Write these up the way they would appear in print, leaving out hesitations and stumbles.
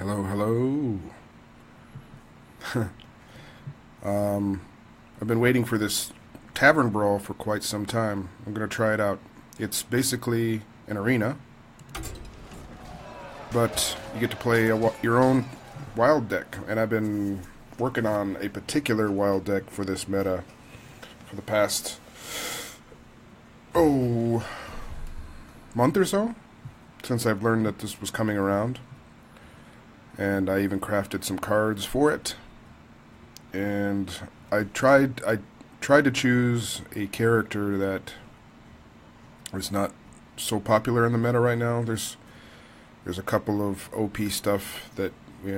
Hello, hello. I've been waiting for this Tavern Brawl for quite some time. I'm going to try it out. It's basically an arena, but you get to play your own wild deck. And I've been working on a particular wild deck for this meta for the past, month or so, since I've learned that this was coming around. And I even crafted some cards for it. And I tried to choose a character that is not so popular in the meta right now. There's a couple of OP stuff that we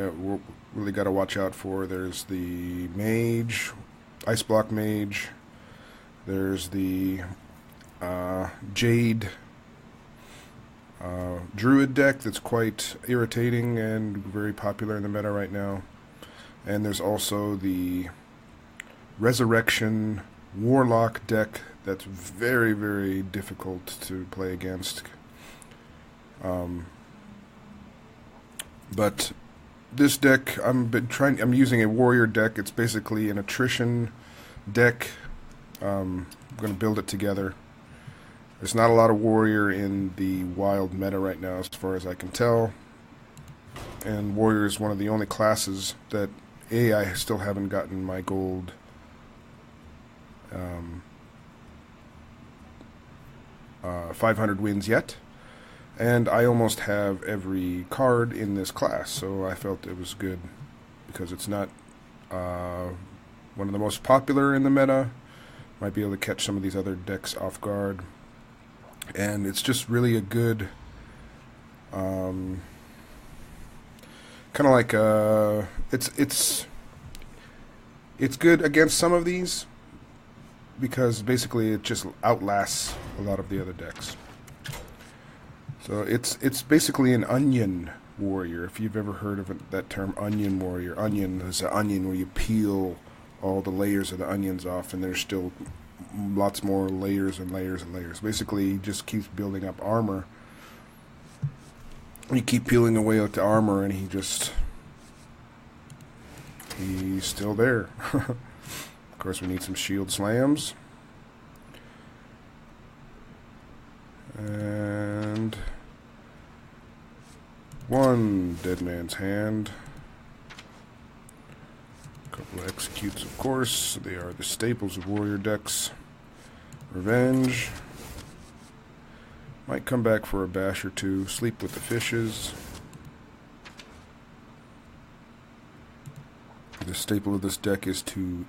really got to watch out for. There's the mage, ice block mage. There's the jade druid deck that's quite irritating and very popular in the meta right now. And there's also the resurrection warlock deck that's very, very difficult to play against. But this deck, I'm using a warrior deck. It's basically an attrition deck. I'm going to build it together. There's not a lot of warrior in the wild meta right now, as far as I can tell. And warrior is one of the only classes that I still haven't gotten my gold 500 wins yet. And I almost have every card in this class, so I felt it was good because it's not one of the most popular in the meta. Might be able to catch some of these other decks off guard. And it's just really a good, kind of like it's good against some of these because basically it just outlasts a lot of the other decks. So it's basically an onion warrior. If you've ever heard of that term, onion warrior. Onion is an onion where you peel all the layers of the onions off, and there's still lots more layers and layers and layers. Basically, he just keeps building up armor. You keep peeling away at the armor, and he's still there. Of course, we need some shield slams. And one dead man's hand. A couple of executes, of course. They are the staples of warrior decks. Revenge. Might come back for a bash or two. Sleep with the fishes. The staple of this deck is to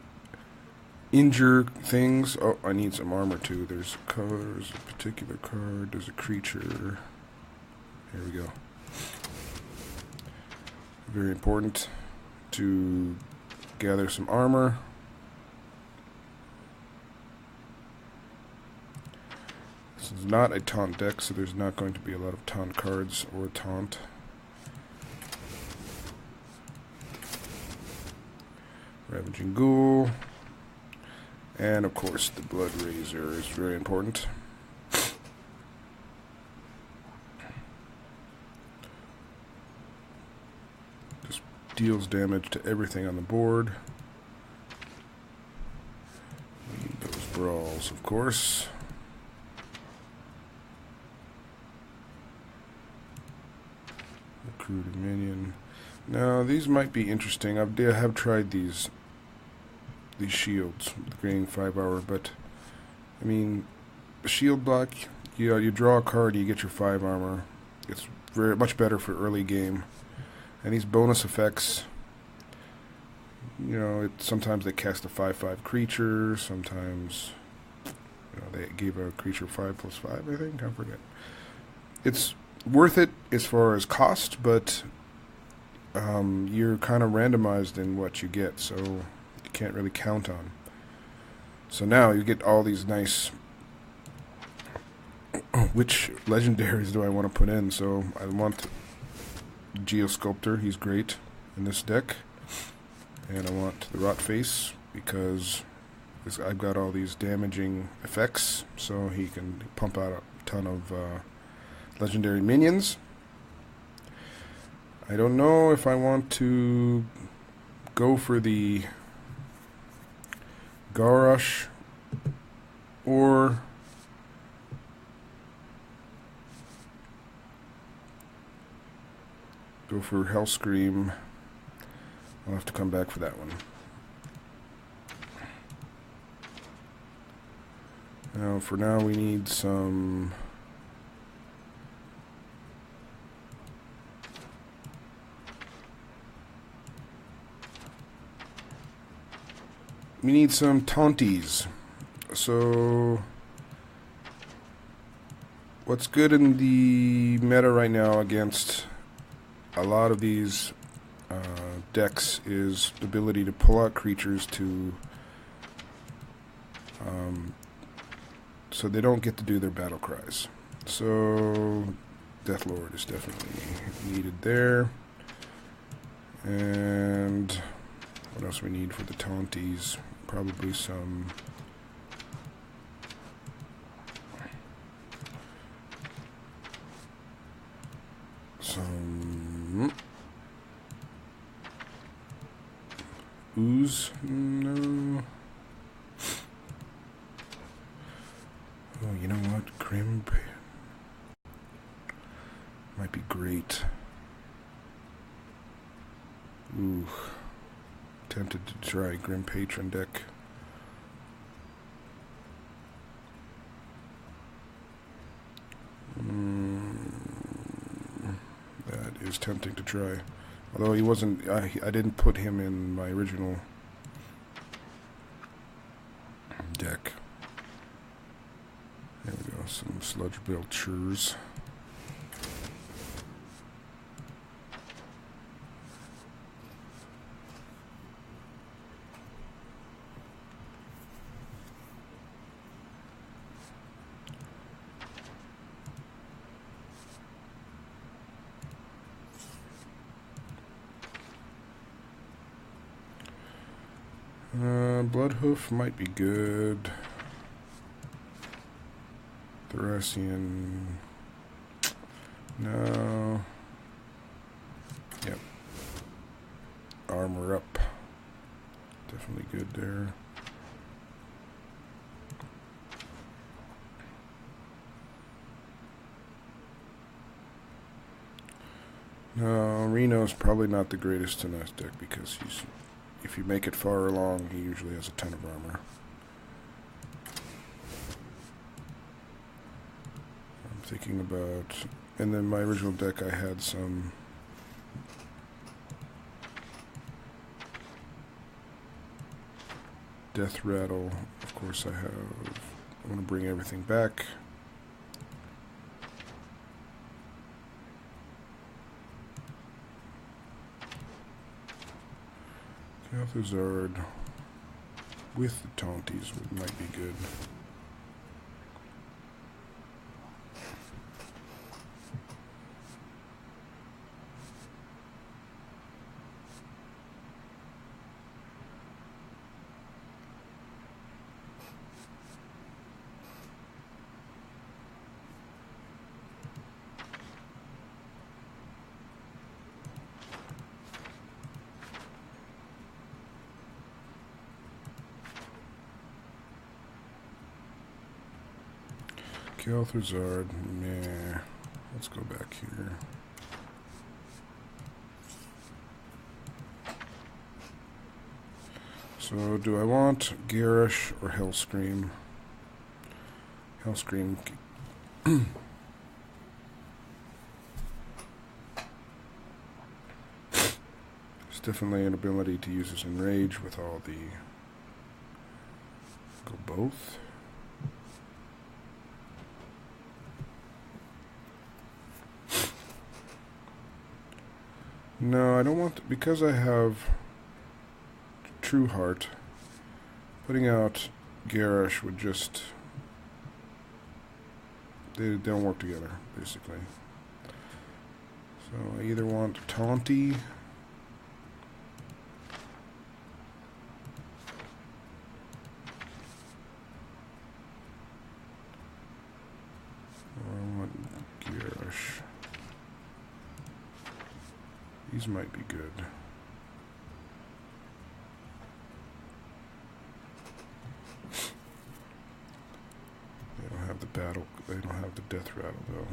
injure things. Oh, I need some armor too. There's a particular card. There's a creature. Here we go. Very important to gather some armor. This is not a taunt deck, so there's not going to be a lot of taunt cards or taunt. Ravaging Ghoul. And of course the Blood Razor is very important. Just deals damage to everything on the board. Need those brawls, of course. Recruit a minion. Now these might be interesting. I have tried these shields, gaining 5 hour, but I mean, the shield block, you draw a card, you get your 5 armor. It's very much better for early game. And these bonus effects, sometimes they cast a 5/5 creature, sometimes they gave a creature 5+5, I think, I forget. It's worth it as far as cost, but you're kind of randomized in what you get, so you can't really count on. So now you get all these nice. Which legendaries do I want to put in? So I want Geosculptor. He's great in this deck, and I want the Rot Face because I've got all these damaging effects, so he can pump out a ton of legendary minions. I don't know if I want to go for the Garrosh or go for Hellscream. I'll have to come back for that one. Now, for now, we need some... We need some taunties. So... What's good in the meta right now against a lot of these decks is the ability to pull out creatures to... so they don't get to do their battle cries. So Deathlord is definitely needed there. And what else we need for the taunties? Probably some ooze? No. Oh, you know what? Grim might be great. Ooh. Tempted to try Grim Patron deck. That is tempting to try. Although he wasn't, I didn't put him in my original deck. There we go, some Sludge Belchers. Bloodhoof might be good. Thracian. No. Yep. Armor up. Definitely good there. No, Reno's probably not the greatest in this deck because he's... If you make it far along, he usually has a ton of armor. I'm thinking about... And then my original deck, I had some... Death Rattle. Of course, I have... I want to bring everything back. Althazard with the taunties might be good. Althazard, nah. Let's go back here. So, do I want Garish or Hellscream? Hellscream. It's definitely an ability to use as Enrage with all the... Go both. No, I don't want... Because I have True Heart, putting out Garish would just... They don't work together, basically. So I either want Taunty... or I want Garish. These might be good. They don't have the battle. They don't have the death rattle though.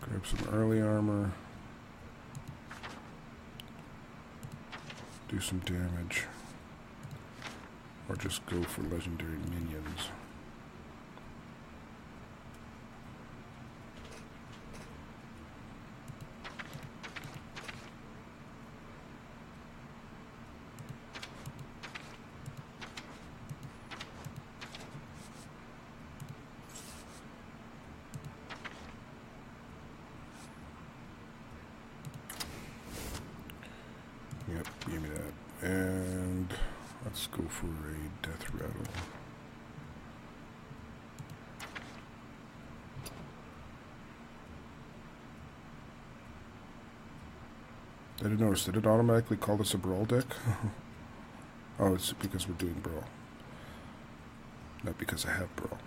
Grab some early armor. Do some damage. Or just go for legendary minions. Yep, give me that. And let's go for a death rattle. I didn't notice. Did it automatically call this a brawl deck? Oh, it's because we're doing brawl. Not because I have brawl.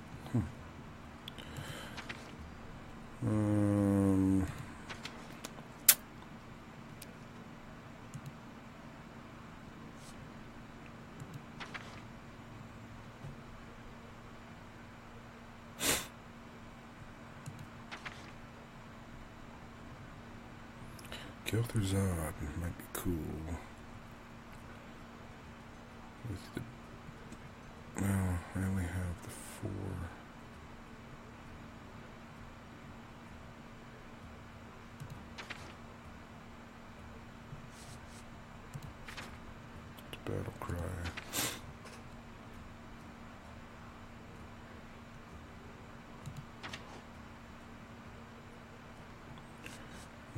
Kel'Thuzad might be cool. With the... Well, I only have the 4. Battle cry.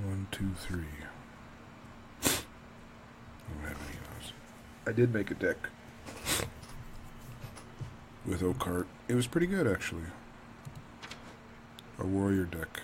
One, two, three. I don't have any of those. I did make a deck with Oakheart. It was pretty good, actually. A warrior deck.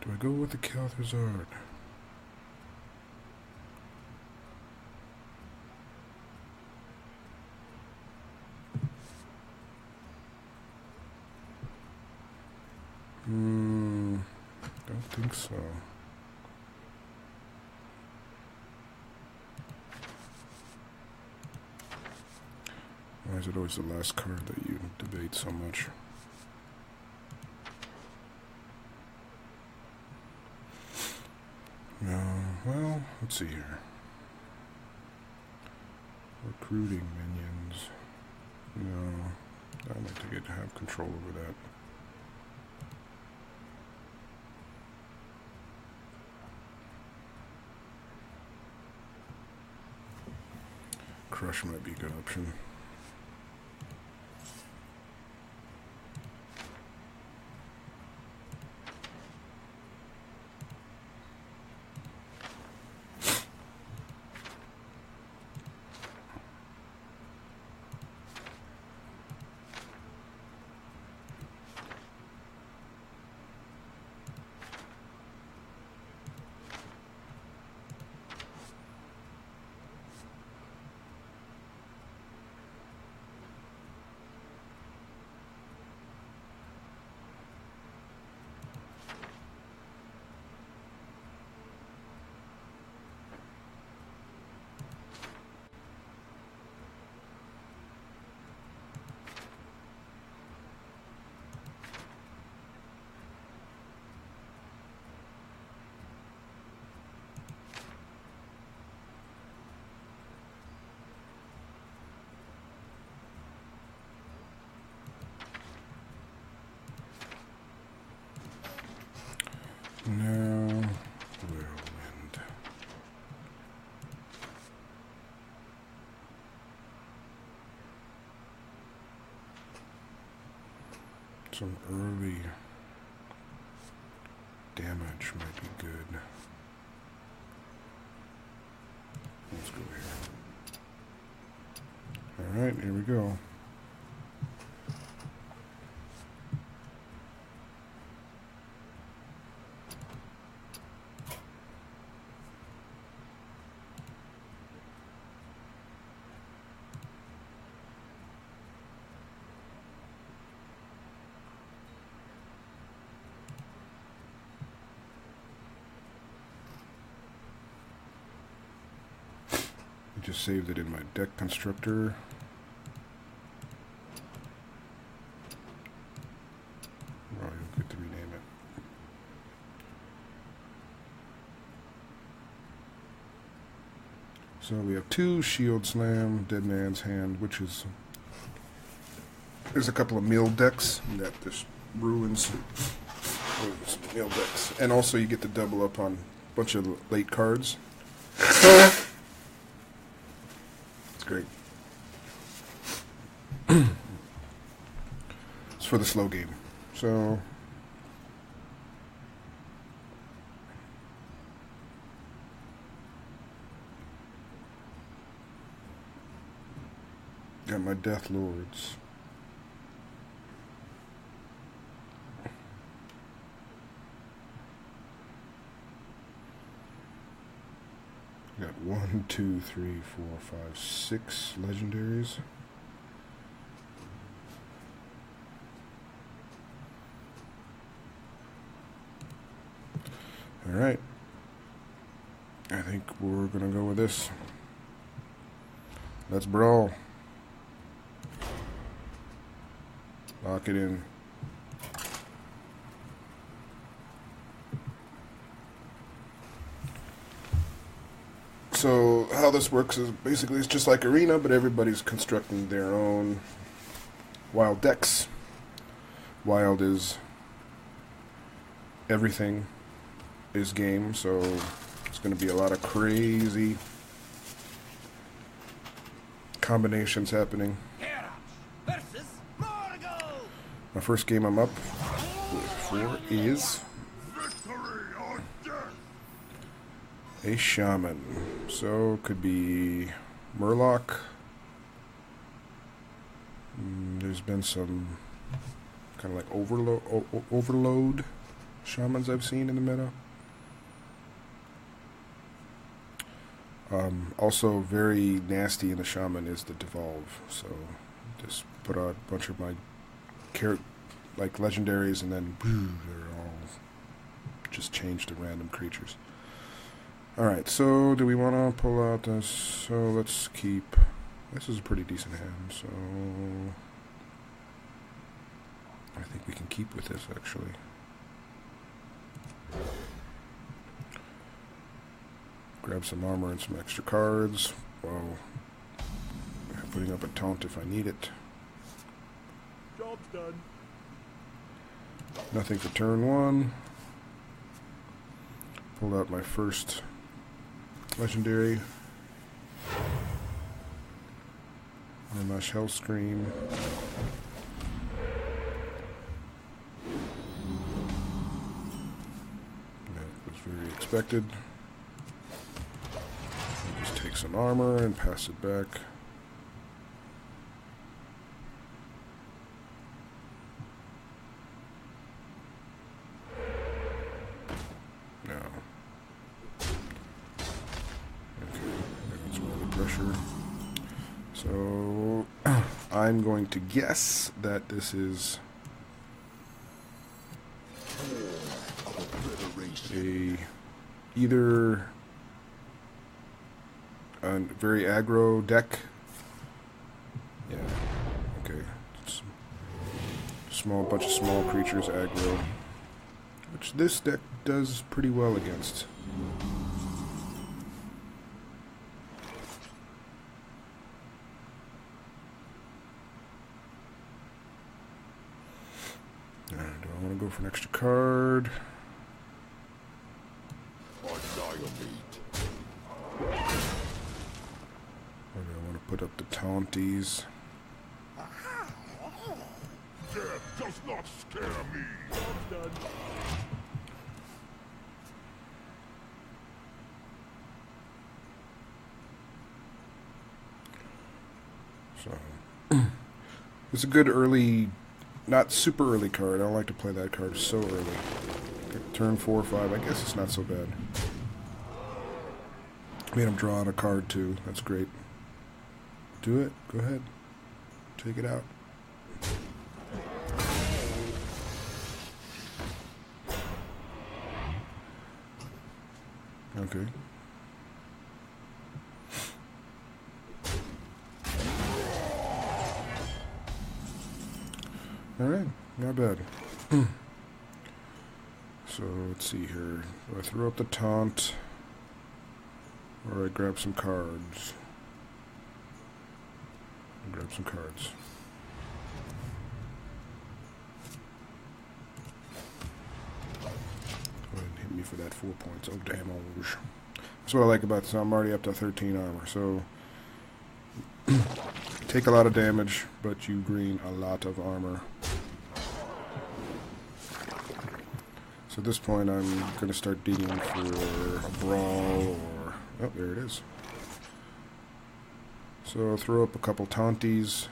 Do I go with the Kel'Thuzad? Don't think so. Why is it always the last card that you debate so much? No, well, let's see here. Recruiting minions. No, I'd like to have control over that. Crush might be a good option. Some early damage might be good. Let's go here. Alright, here we go. Just saved it in my deck constructor. Oh, you'll get to rename it. So we have 2 Shield Slam, Dead Man's Hand, which is... There's a couple of meal decks that this ruins. Meal decks. And also you get to double up on a bunch of late cards. Great. It's for the slow game. So got my Death Lords. Got 1, 2, 3, 4, 5, 6 legendaries. Alright. I think we're gonna go with this. Let's brawl. Lock it in. So how this works is basically it's just like Arena, but everybody's constructing their own wild decks. Wild is everything is game, so it's going to be a lot of crazy combinations happening. My first game I'm up for is a Shaman. So it could be Murloc. There's been some kind of like overload Shamans I've seen in the meta. Also very nasty in the Shaman is the Devolve. So just put out a bunch of my like legendaries and then they're all just changed to random creatures. Alright, so do we want to pull out this? So let's keep... This is a pretty decent hand, so... I think we can keep with this, actually. Grab some armor and some extra cards. While putting up a taunt if I need it. Job's done. Nothing for turn 1. Pulled out my first... legendary. Unleash Hellscream. That was very expected. Just take some armor and pass it back. So I'm going to guess that this is either a very aggro deck. Yeah. Okay. Bunch of small creatures aggro, which this deck does pretty well against. I want to go for an extra card. Or do I want to put up the taunties? does not scare me. Job's done. So it's a good early, not super early card. I don't like to play that card so early. Turn 4 or 5. I guess it's not so bad. Made him draw out a card too. That's great. Do it. Go ahead. Take it out. Okay. Alright, not bad. So, let's see here. Do I throw up the taunt? Or I grab some cards? I'll grab some cards. Go ahead and hit me for that 4 points. Oh, damage. That's what I like about this. I'm already up to 13 armor, so take a lot of damage, but you gain a lot of armor. So at this point, I'm going to start digging for a brawl or... Oh, there it is. So I'll throw up a couple taunties.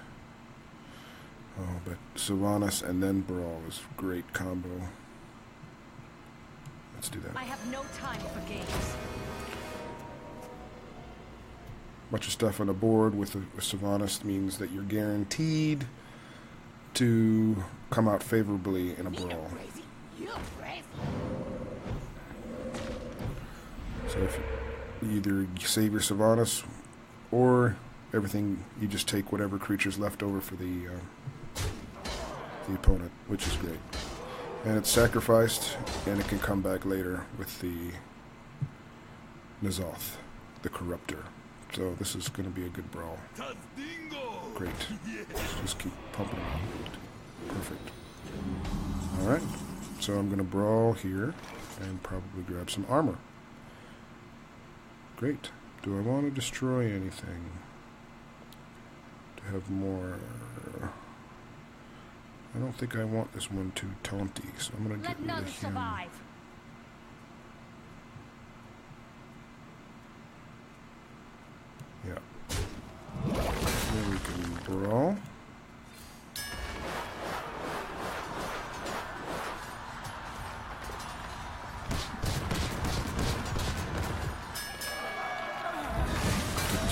Oh, but Sylvanas and then brawl is a great combo. Let's do that. I have no time for games. Bunch of stuff on the board with Sylvanas means that you're guaranteed to come out favorably in a brawl. So if you either save your Sylvanas or everything, you just take whatever creature's left over for the opponent, which is great. And it's sacrificed, and it can come back later with the N'Zoth, the Corruptor. So this is going to be a good brawl. Great. Let's just keep pumping them out. Perfect. Alright. So I'm going to brawl here and probably grab some armor. Great. Do I want to destroy anything? To have more... I don't think I want this one too taunty, so I'm going to get rid of him. Survive. Yeah. Then we can brawl.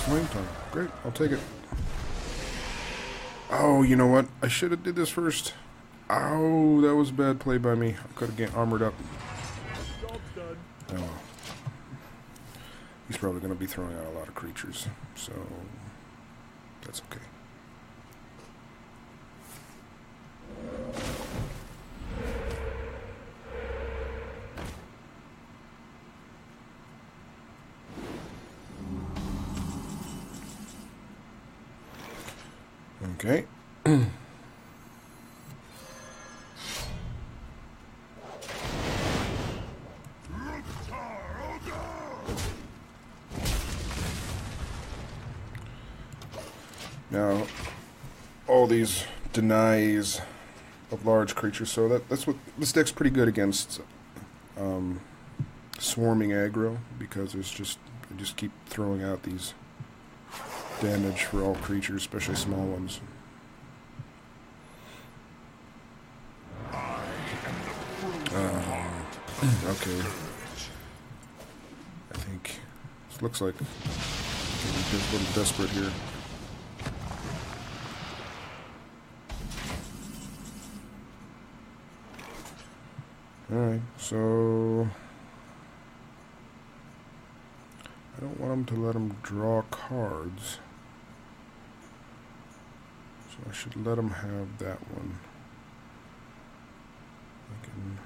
Flame tongue. Great, I'll take it. Oh, you know what? I should have did this first. Ow, that was a bad play by me. I could have get armored up. Job's done. Oh. He's probably going to be throwing out a lot of creatures, so that's okay. Okay. Now, all these denies of large creatures, so that's what this deck's pretty good against swarming aggro, because they just keep throwing out these damage for all creatures, especially small ones. Okay. I think this looks like I'm a little desperate here. Alright, so I don't want him to let him draw cards. So I should let him have that one. I can...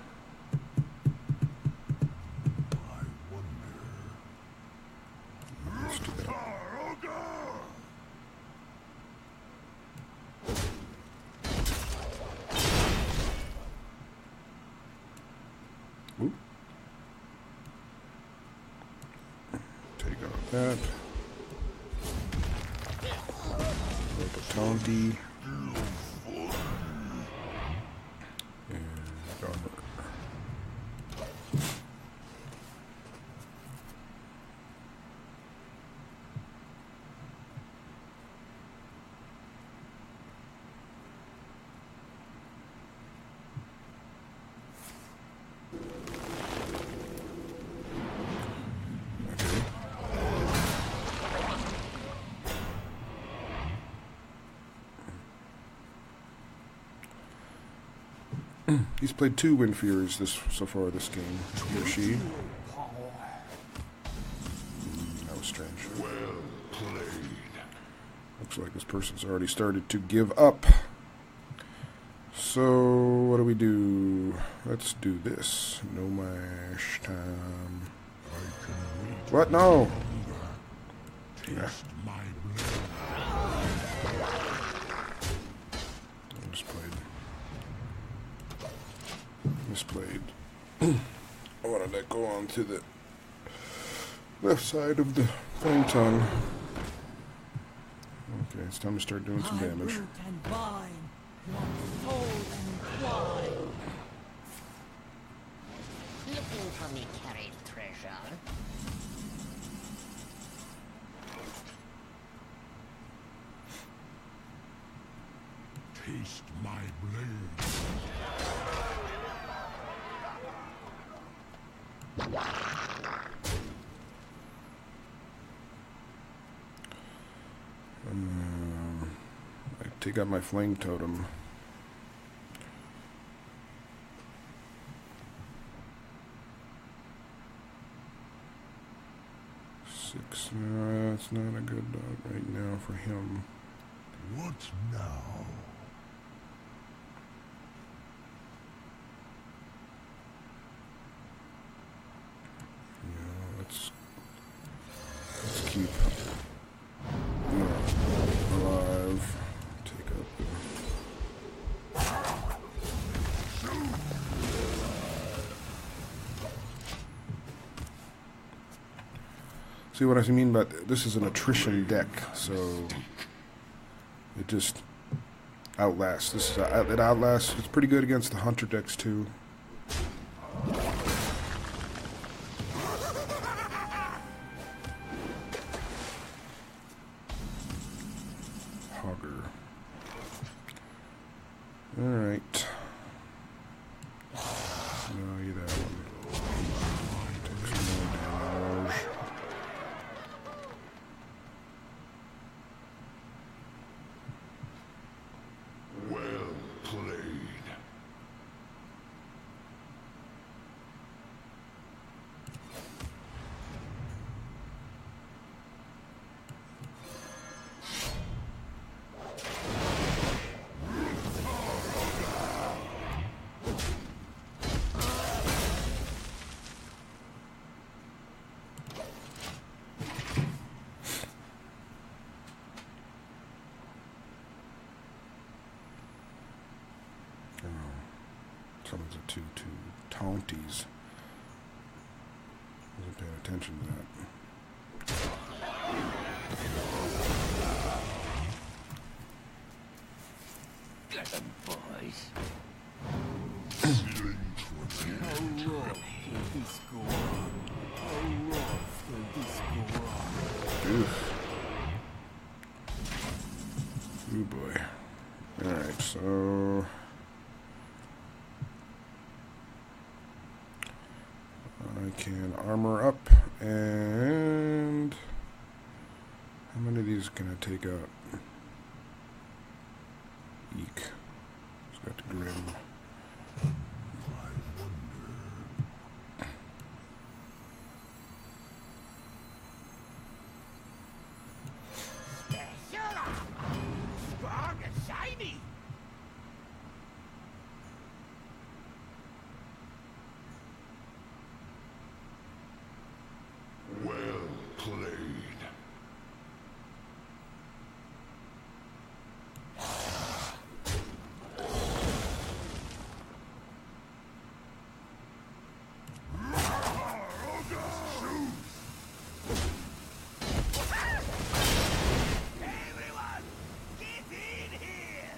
Let's do that. Ooh. Take out that. Like a taunty. He's played 2 Wind Furies so far this game. He or she. That was strange. Well played. Looks like this person's already started to give up. So, what do we do? Let's do this. No mash time. What? No! Yeah. Misplayed. I wanted to go on to the left side of the flame tongue. Okay, it's time to start doing some damage. Root and vine, one soul and wine. Looking for me carried treasure? Taste my blade. I take out my flame totem. Six. It's not a good right now for him. What now? Yeah, let's keep alive. Take out See what I mean? But this is an attrition deck, so it just outlasts. This is it outlasts. It's pretty good against the hunter decks too. Hogger. All right. No, you that one. Take some more damage. Well played. Summons a 2/2 taunties. Wasn't paying attention to that. Get them, boys. Ceiling to a How rough will this go on? How rough will this go on? Oof. Ooh boy. Alright, so I can armor up, and how many of these can I take out? Eek. It's got the grim. Strong and shiny. well played. Everyone, get in here.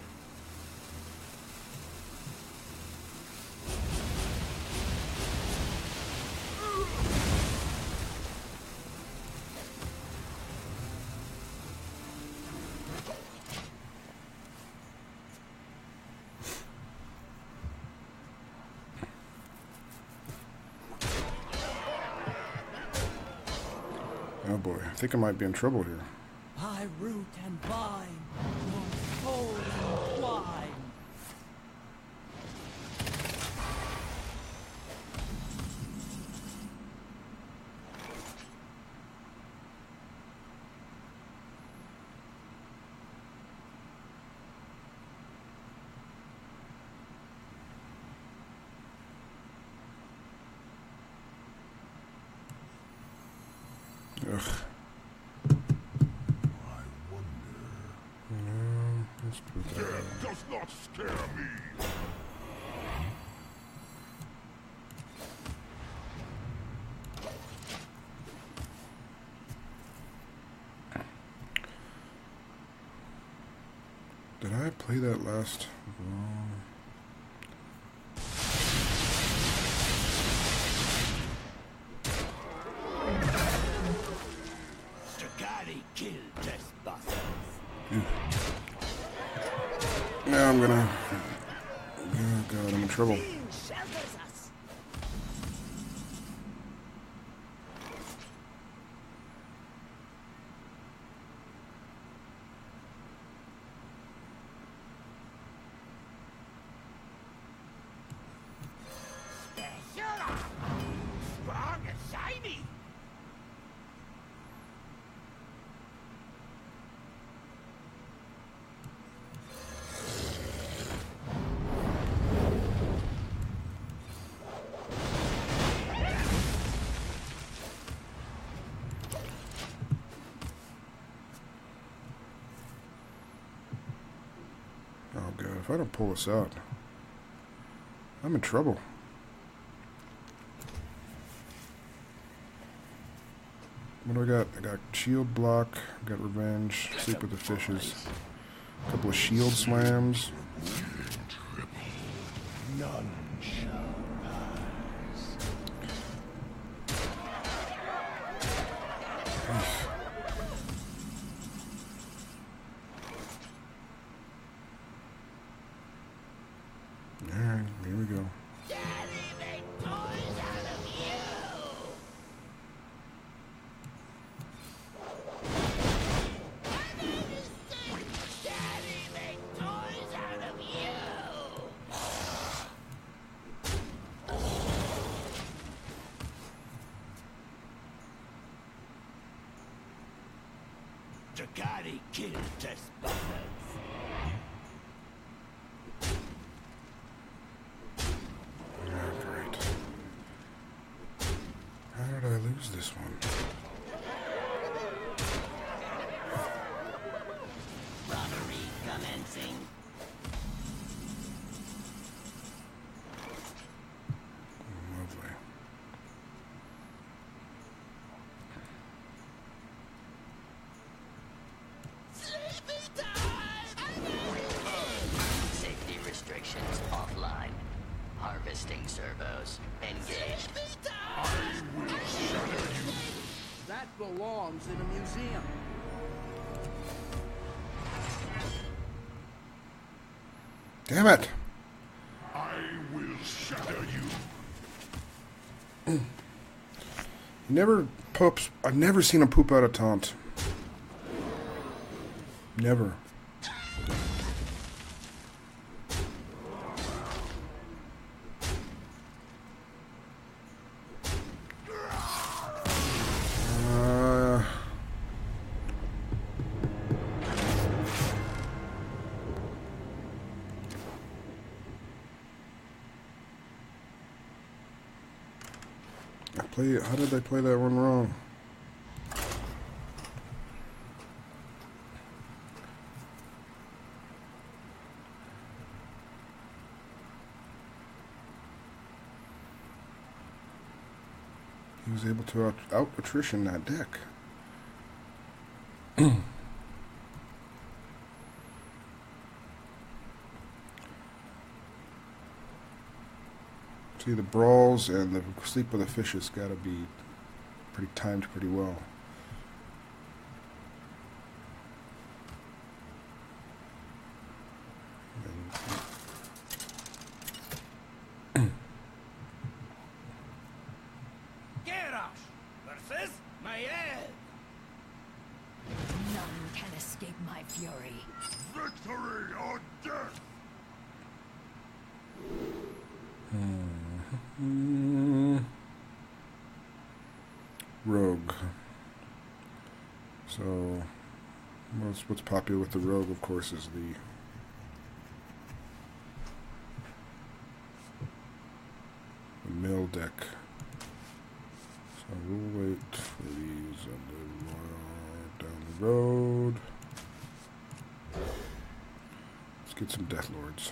Oh boy, I think I might be in trouble here. By root and vine, one soul and wine. I wonder. No, let's put that. Death does not scare me. Did I play that last? Dragari kill trespassers. Now I'm gonna. Oh god, I'm in trouble. Shelters us. Special. Strong and shiny. Oh god, if I don't pull this out, I'm in trouble. What do I got? I got shield block, I got revenge, sleep with the fishes, a couple of shield slams. None shall pass. Alright, here we go. Daddy make toys out of you. Daddy make toys out of you. Dragari kill trespassers. Great. How did I lose this one? Robbery commencing. Lovely. Sleepy time. Safety restrictions offline. Harvesting servos engaged. That belongs in a museum. Damn it! I will shatter you. He never poops. I've never seen him poop out a taunt. Never. How did I play that one wrong? He was able to out attrition that deck. See, the brawls and the sleep with the fishes got to be pretty timed pretty well. Garrosh versus Mael. None can escape my fury. Victory or death. Rogue. So, what's popular with the rogue, of course, is the mill deck. So we'll wait for these and then road. Let's get some Death Lords.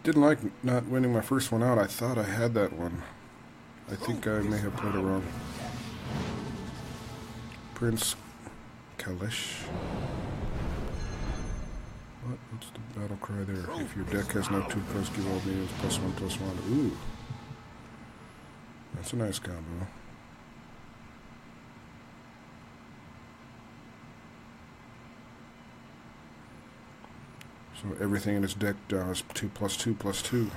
Didn't like not winning my first one out. I thought I had that one. I think I may have played it wrong. Prince Kalish. What's the battle cry there? If your deck has no 2 plus, give all minions +1/+1. Ooh. That's a nice combo. So everything in his deck is 2+2/+2.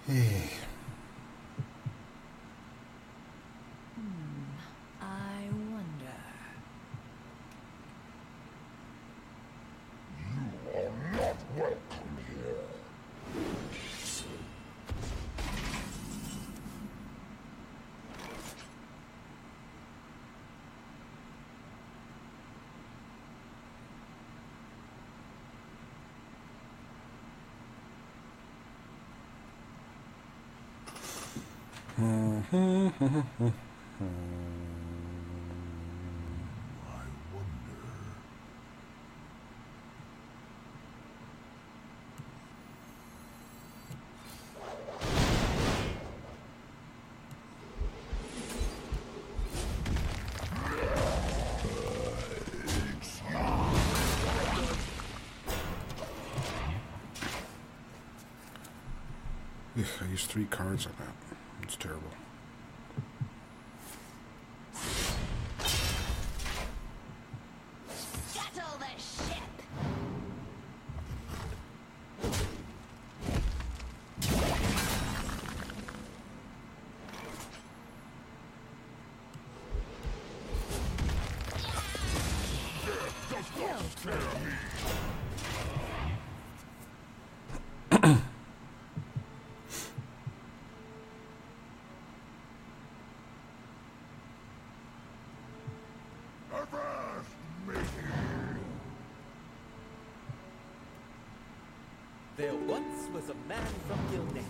Hey. I wonder. You are not welcome here. I wonder. I used 3 cards on that. It's terrible. Scuttle the ship! Does not scare me. Avast, matey. There once was a man from Gilneas.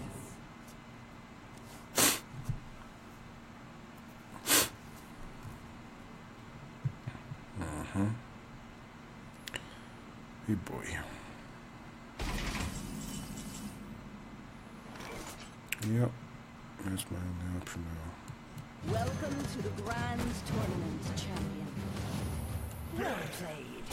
Hey boy. Yep. That's my only option now. Welcome to the Grand Tournament, champion. Well played.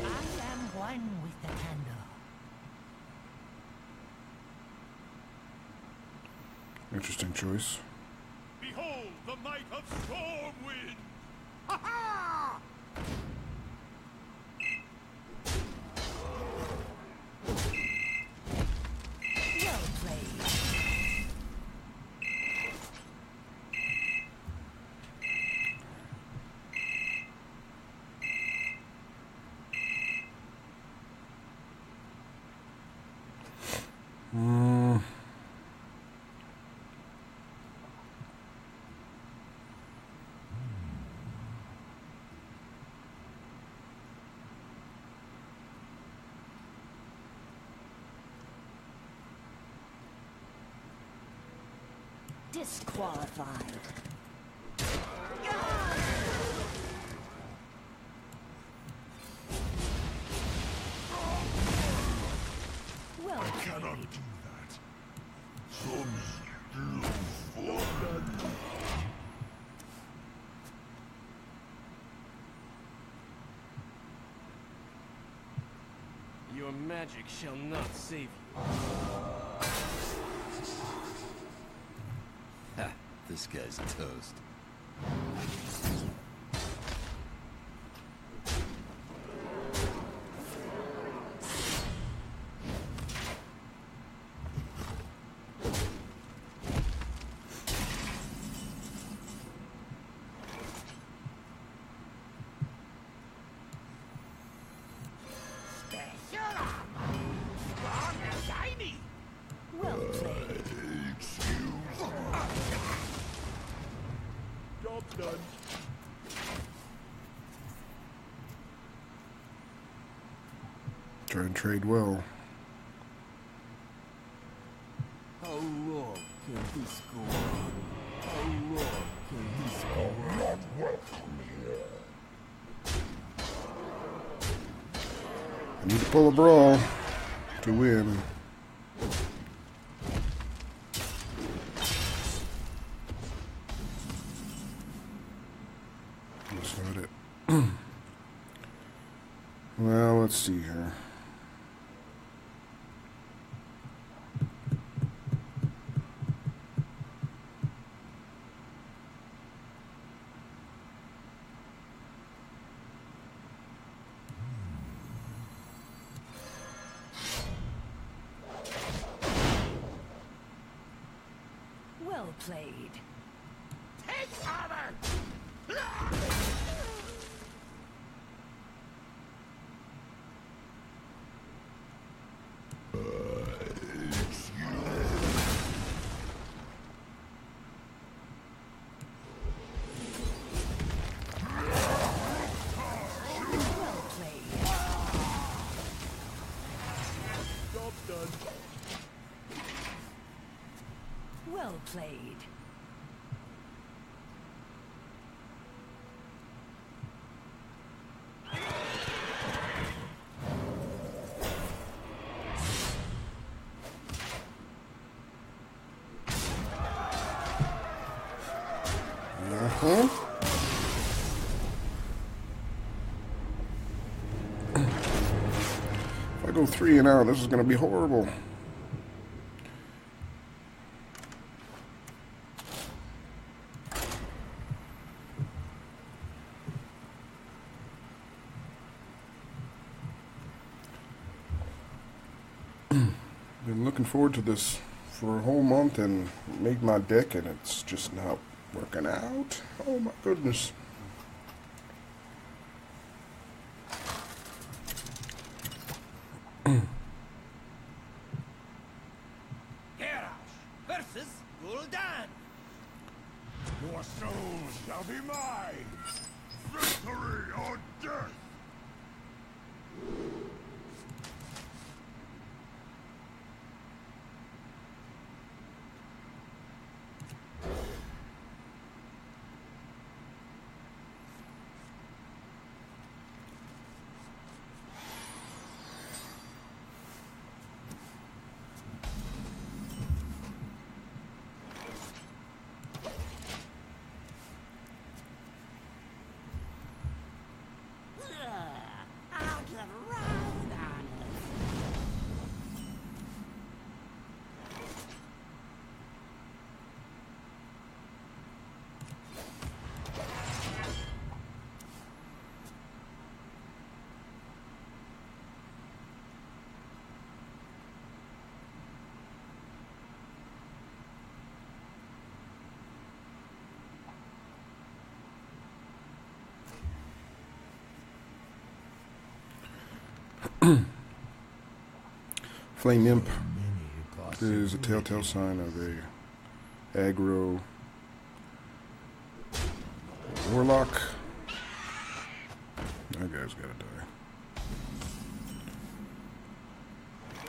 I am one with the candle. Interesting choice. Behold the might of Stormwind! Ha ha! Well played. Disqualified. Well I cannot played. do that. Some still fallen. Your magic shall not save you. Ha, this guy's toast. Special armor. Strong and shiny. Well played. Job done. Try and trade well. How long can this go on? How long can this go on? I need to pull a brawl to win. That's not it. Well, let's see here. Well played. Take armor. Well played. Job done. Well played. Uh-huh. If I go 3 and out, this is going to be horrible. Been looking forward to this for a whole month and made my deck, and it's just not working out. Oh my goodness. Garrosh versus Gul'dan. Your soul shall be mine. Victory or death. Out of round honors. Flame Imp is a telltale sign of a aggro warlock. That guy's gotta die.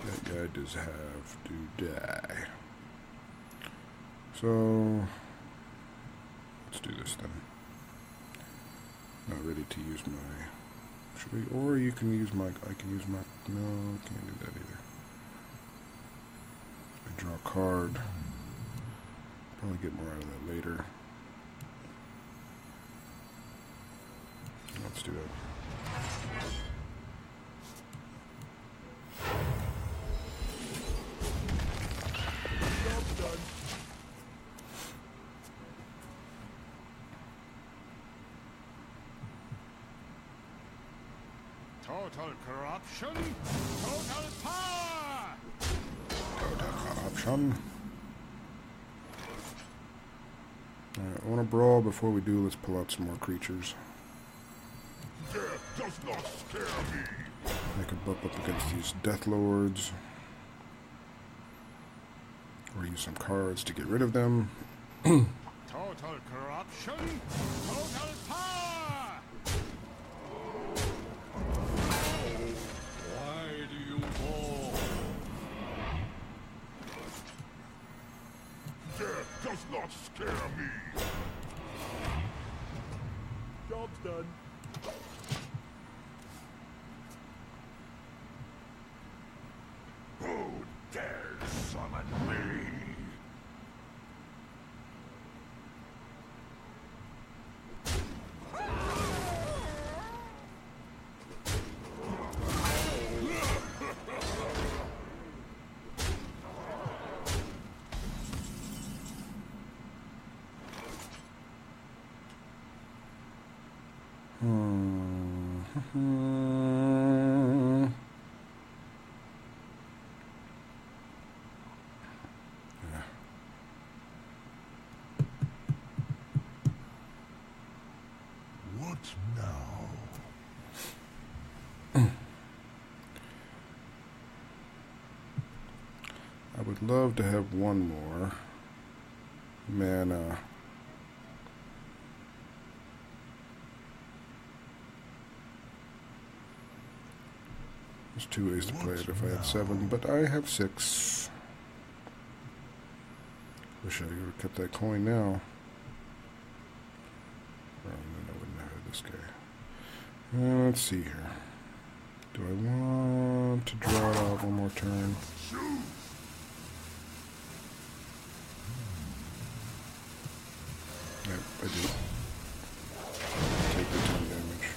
That guy does have to die. So let's do this then. Not ready to use my. Should we? Or you can use my. I can use my. No, can't do that either. I draw a card. Probably get more out of that later. Let's do that. Total corruption, total power! Option. Alright, I want to brawl. Before we do, let's pull out some more creatures. Death does not scare me! I could bump up against these Death Lords. Or use some cards to get rid of them. Total corruption, total power! Why do you fall? Death does not scare me! Job's done. Who dares summon me? What now? I would love to have one more mana. There's 2 ways to play it if I had 7, but I have 6. Wish I would have kept that coin now. Well, then I wouldn't have had this guy. Let's see here. Do I want to draw it out one more turn? Yep, I do. Take the 10 damage.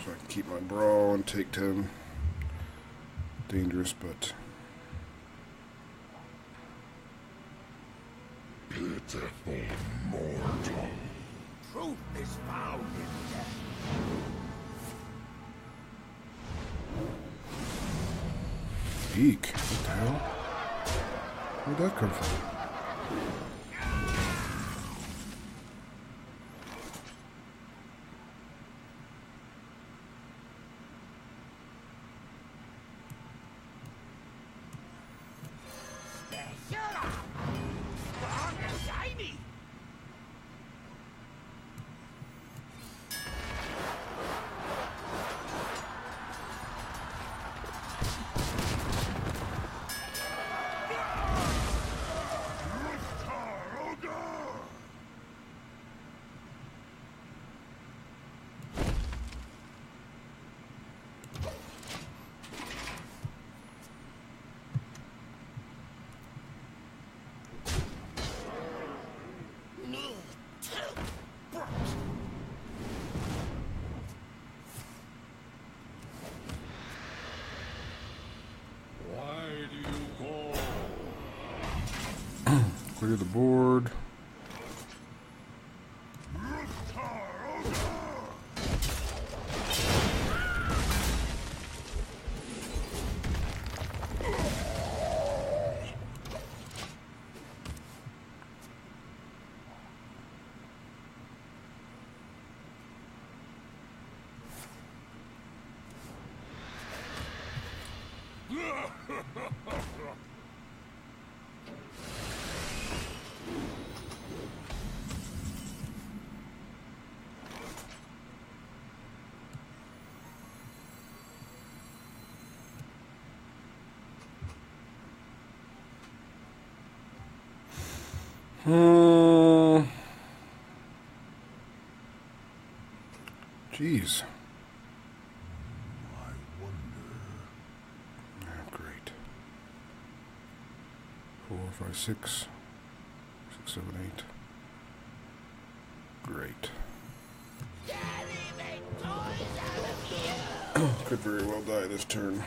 So I can keep my brawl and take 10. Dangerous, but Pitiful mortal. Truth is found in death. eek. What the hell? Where'd that come from? Strong and shiny. Why do you call? Clear the board. Jeez. I wonder. Oh, great. 4, 5, 6. 6, 7, 8. Great. Daddy, make toys out of you! Could very well die this turn.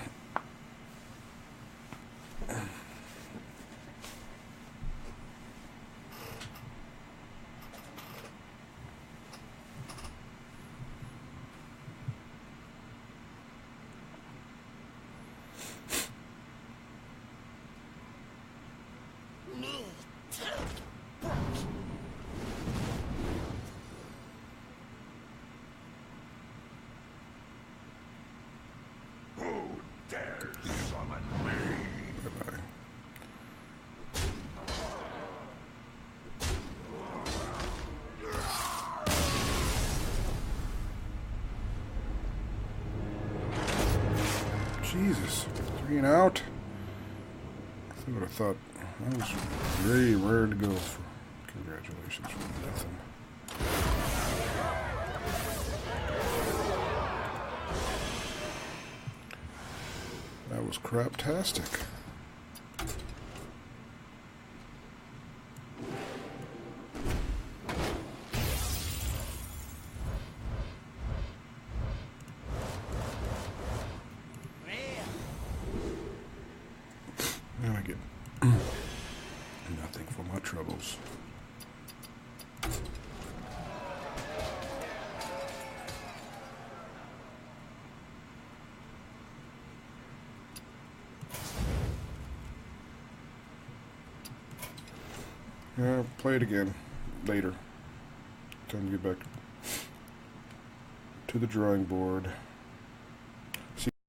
Who dares summon me? Bye-bye. Jesus, 3 and out. I would have thought that was very rare to go for. Congratulations for nothing. That was craptastic. Now I get nothing for my troubles. Yeah, play it again later. Time to get back to the drawing board.